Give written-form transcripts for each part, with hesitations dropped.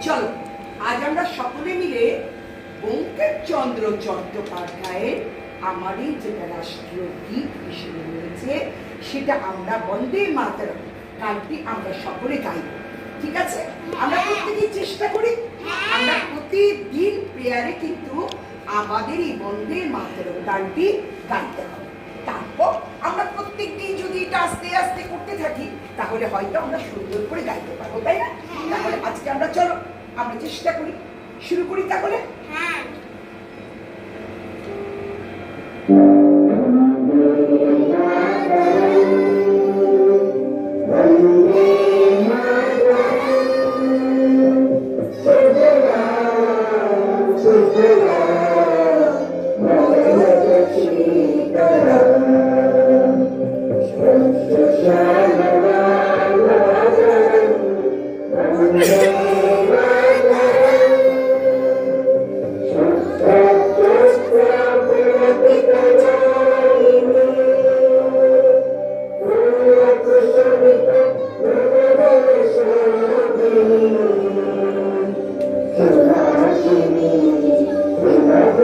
চলো আজ আমরা সকলে মিলে বঙ্কিমচন্দ্র চট্টোপাধ্যায়ের আমারই যেটা রাষ্ট্রীয় গীত হিসেবে রয়েছে সেটা আমরা বন্দে মাতরম গানটি আমরা সকলে গাইব। ঠিক আছে? আমরা প্রত্যেকেই চেষ্টা করি, আমরা প্রতিদিন প্রেয়ারে কিন্তু আমাদের এই বন্দে মাতরম গানটি গাইতে হবে। তারপর আমরা প্রত্যেক দিন যদি এটা আস্তে আস্তে করতে থাকি তাহলে হয়তো আমরা সুন্দর করে গাইতে পারবো, তাই না? তাহলে আজকে আমরা চলো আমরা চেষ্টা করি, শুরু করি তাহলে। Thank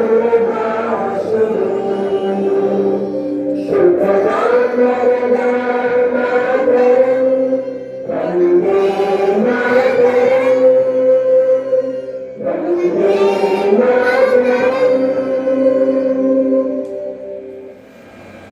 you.